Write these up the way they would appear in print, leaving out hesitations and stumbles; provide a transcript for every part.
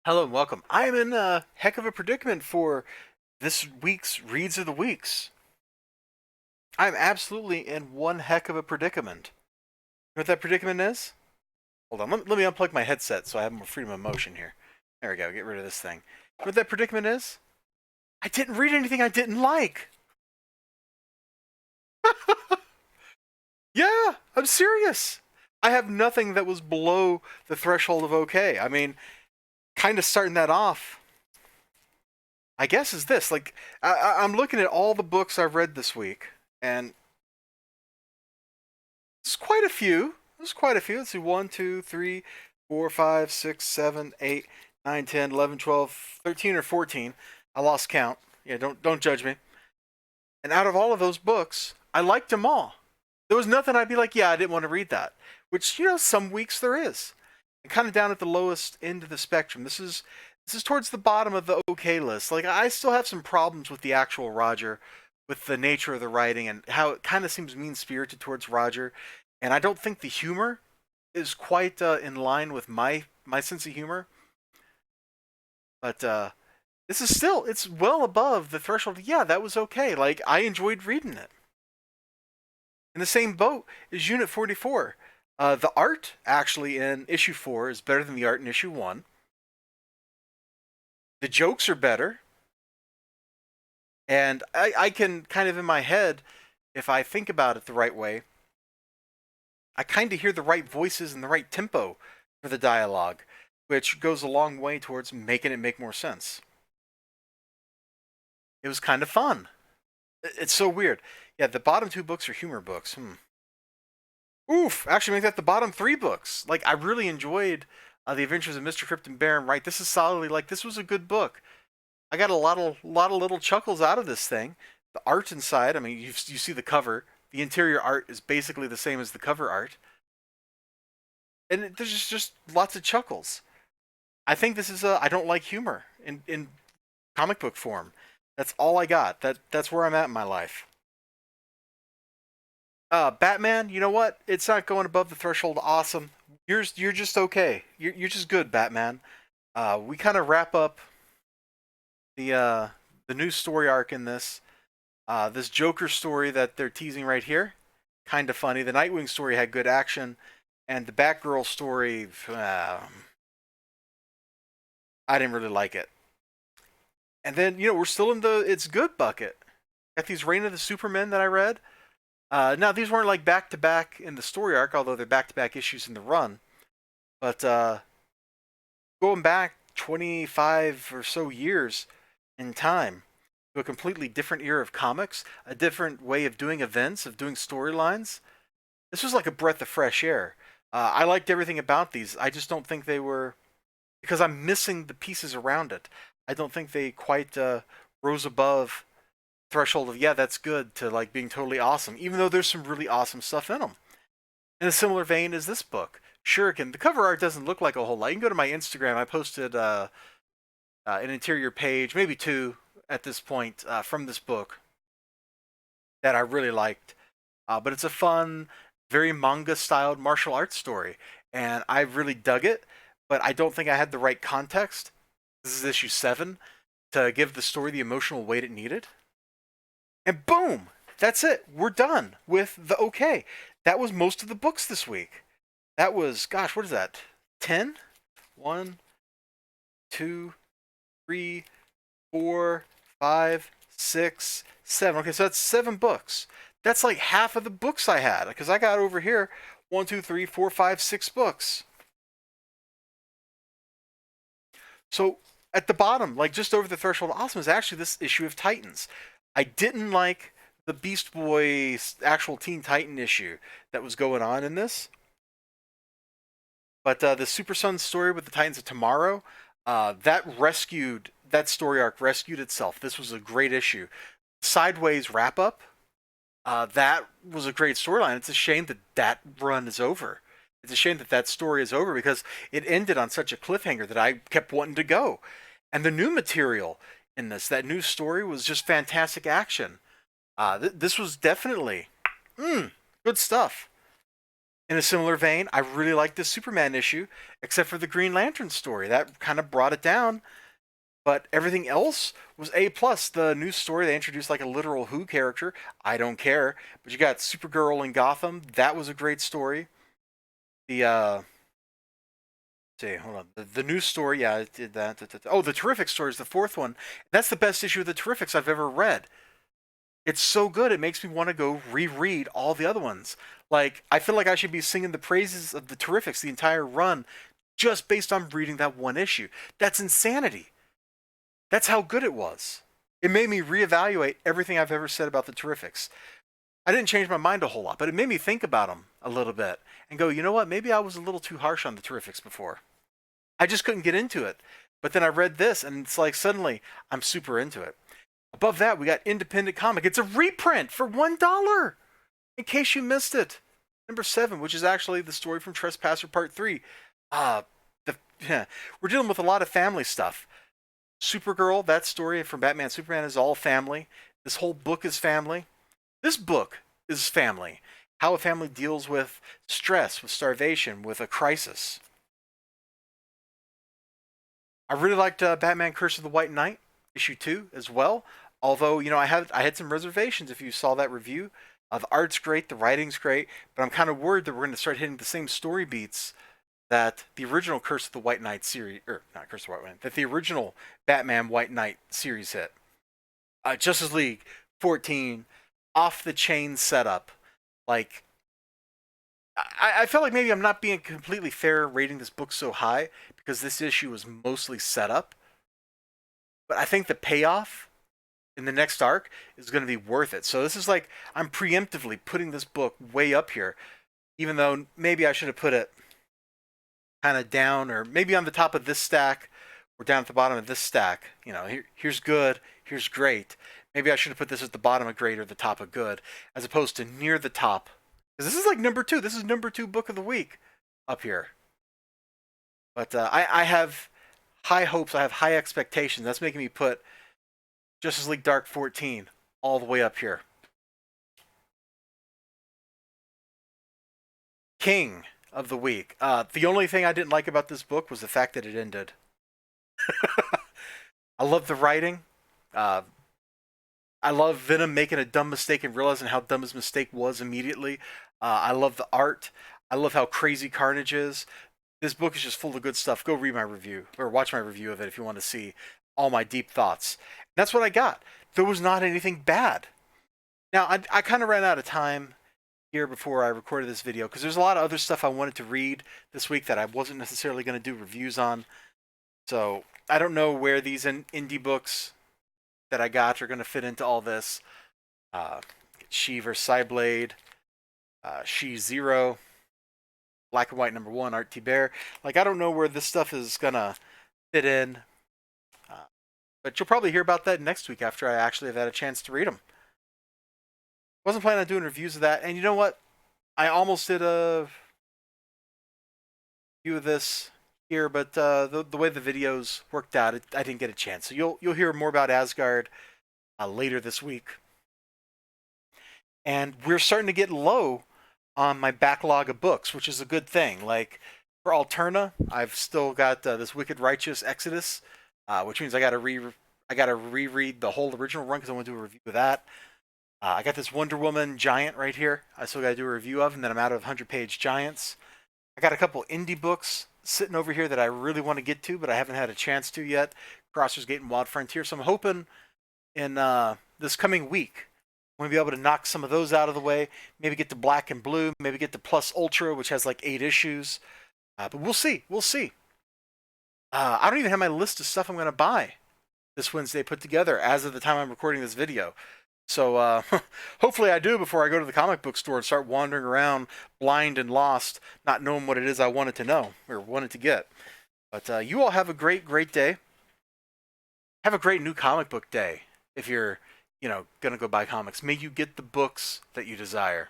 Hello and welcome. I am in a heck of a predicament for this week's Reads of the Weeks. I'm absolutely in one heck of a predicament. You know what that predicament is? Hold on, let me unplug my headset so I have more freedom of motion here. There we go, get rid of this thing. You know what that predicament is? I didn't read anything I didn't like. Yeah, I'm serious. I have nothing that was below the threshold of okay. I mean, kind of starting that off, I guess, is this. Like, I'm looking at all the books I've read this week, and it's quite a few. There's quite a few. Let's see, 1, 2, 3, 4, 5, 6, 7, 8, 9, 10, 11, 12, 13, or 14. I lost count. Yeah, don't judge me. And out of all of those books, I liked them all. There was nothing I'd be like, yeah, I didn't want to read that. Which, some weeks there is. And kind of down at the lowest end of the spectrum. This is towards the bottom of the okay list. Like, I still have some problems with the actual Roger, with the nature of the writing and how it kind of seems mean spirited towards Roger. And I don't think the humor is quite in line with my sense of humor. But this is still, it's well above the threshold. Yeah, that was okay. Like, I enjoyed reading it. In the same boat is Unit 44. The art actually in issue 4 is better than the art in issue 1. The jokes are better. And I can kind of in my head, if I think about it the right way, I kind of hear the right voices and the right tempo for the dialogue, which goes a long way towards making it make more sense. It was kind of fun. It's so weird. Yeah, the bottom 2 books are humor books. Oof, actually make that the bottom 3 books. Like, I really enjoyed The Adventures of Mr. Crypt and Baron Wright. This is solidly, like, this was a good book. I got a lot of little chuckles out of this thing. The art inside, I mean, you see the cover. The interior art is basically the same as the cover art. And there's just lots of chuckles. I think this is I don't like humor in comic book form. That's all I got. That's where I'm at in my life. Batman, you know what? It's not going above the threshold of awesome. You're just okay. You're just good, Batman. We kind of wrap up the uh, the new story arc in this. This Joker story that they're teasing right here, kind of funny. The Nightwing story had good action, and the Batgirl story, I didn't really like it. And then we're still in the it's good bucket. Got these Reign of the Supermen that I read. Now these weren't like back to back in the story arc, although they're back to back issues in the run. But going back 25 or so years in time to a completely different era of comics, a different way of doing events, of doing storylines. This was like a breath of fresh air. I liked everything about these. I just don't think they were because I'm missing the pieces around it. I don't think they quite rose above threshold of yeah, that's good to like being totally awesome, even though there's some really awesome stuff in them. In a similar vein as this book, Shuriken. The cover art doesn't look like a whole lot. You can go to my Instagram. I posted an interior page, maybe two at this point, from this book that I really liked. But it's a fun, very manga-styled martial arts story, and I really dug it. But I don't think I had the right context. This is issue 7 to give the story the emotional weight it needed. And boom, that's it. We're done with the okay. That was most of the books this week. That was, gosh, what is that? 10? 1, 2, 3, 4, 5, 6, 7. Okay, so that's 7 books. That's like half of the books I had because I got over here 1, 2, 3, 4, 5, 6 books. So at the bottom, like just over the threshold of awesome, is actually this issue of Titans. I didn't like the Beast Boy actual Teen Titan issue that was going on in this. But the Super Sun story with the Titans of Tomorrow, that story arc rescued itself. This was a great issue. Sideways wrap up, that was a great storyline. It's a shame that that run is over. It's a shame that that story is over because it ended on such a cliffhanger that I kept wanting to go. And the new material in this, that new story was just fantastic action. This was definitely good stuff. In a similar vein, I really liked this Superman issue, except for the Green Lantern story. That kind of brought it down, but everything else was A plus. The new story, they introduced like a literal Who character. I don't care. But you got Supergirl in Gotham. That was a great story. The see, hold on. The new story, yeah, it did that. Oh, the Terrific story is the fourth one. That's the best issue of the Terrifics I've ever read. It's so good, it makes me want to go reread all the other ones. Like, I feel like I should be singing the praises of the Terrifics the entire run just based on reading that one issue. That's insanity. That's how good it was. It made me reevaluate everything I've ever said about the Terrifics. I didn't change my mind a whole lot, but it made me think about them a little bit and go, you know what? Maybe I was a little too harsh on the Terrifics before. I just couldn't get into it. But then I read this, and it's like suddenly I'm super into it. Above that, we got Independent Comic. It's a reprint for $1, in case you missed it. Number 7, which is actually the story from Trespasser Part 3. The, we're dealing with a lot of family stuff. Supergirl, that story from Batman Superman is all family. This whole book is family. This book is family. How a family deals with stress, with starvation, with a crisis. I really liked Batman Curse of the White Knight, issue 2 as well. Although, I had some reservations if you saw that review. The art's great, the writing's great, but I'm kind of worried that we're going to start hitting the same story beats that the original Curse of the White Knight series, or not Curse of the White Knight, that the original Batman White Knight series hit. Justice League 14, off the chain setup. Like, I felt like maybe I'm not being completely fair rating this book so high because this issue was mostly set up. But I think the payoff in the next arc is going to be worth it. So this is like I'm preemptively putting this book way up here, even though maybe I should have put it kind of down or maybe on the top of this stack or down at the bottom of this stack. Here's good, here's great. Maybe I should have put this at the bottom of great or the top of good, as opposed to near the top. Because this is like number 2. This is number 2 book of the week up here. But I have high hopes. I have high expectations. That's making me put Justice League Dark 14 all the way up here. King of the week. The only thing I didn't like about this book was the fact that it ended. I love the writing. I love Venom making a dumb mistake and realizing how dumb his mistake was immediately. I love the art. I love how crazy Carnage is. This book is just full of good stuff. Go read my review or watch my review of it if you want to see all my deep thoughts. That's what I got. There was not anything bad. Now, I kind of ran out of time here before I recorded this video because there's a lot of other stuff I wanted to read this week that I wasn't necessarily going to do reviews on. So I don't know where these indie books that I got are going to fit into all this. She vs. Cyblade, She Zero, Black and White number 1, Art T. Bear. Like, I don't know where this stuff is going to fit in. But you'll probably hear about that next week after I actually have had a chance to read them. Wasn't planning on doing reviews of that. And you know what? I almost did a review of this here, but the way the videos worked out, I didn't get a chance. So you'll hear more about Asgard later this week. And we're starting to get low on my backlog of books, which is a good thing. Like for Alterna, I've still got this Wicked Righteous Exodus, which means I got to reread the whole original run because I want to do a review of that. I got this Wonder Woman Giant right here. I still got to do a review of, and then I'm out of 100-page Giants. I got a couple indie books sitting over here that I really want to get to, but I haven't had a chance to yet. Crossers Gate and Wild Frontier. So I'm hoping in this coming week I'm going to be able to knock some of those out of the way. Maybe get to Black and Blue. Maybe get to Plus Ultra, which has like 8 issues. But we'll see. We'll see. I don't even have my list of stuff I'm going to buy this Wednesday put together as of the time I'm recording this video. So hopefully I do before I go to the comic book store and start wandering around blind and lost, not knowing what it is I wanted to know or wanted to get. But you all have a great, great day. Have a great new comic book day if you're, going to go buy comics. May you get the books that you desire.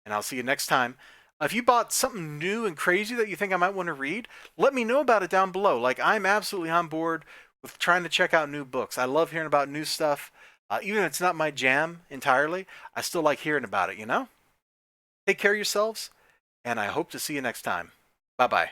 And I'll see you next time. If you bought something new and crazy that you think I might want to read, let me know about it down below. Like, I'm absolutely on board with trying to check out new books. I love hearing about new stuff. Even if it's not my jam entirely, I still like hearing about it, Take care of yourselves, and I hope to see you next time. Bye bye.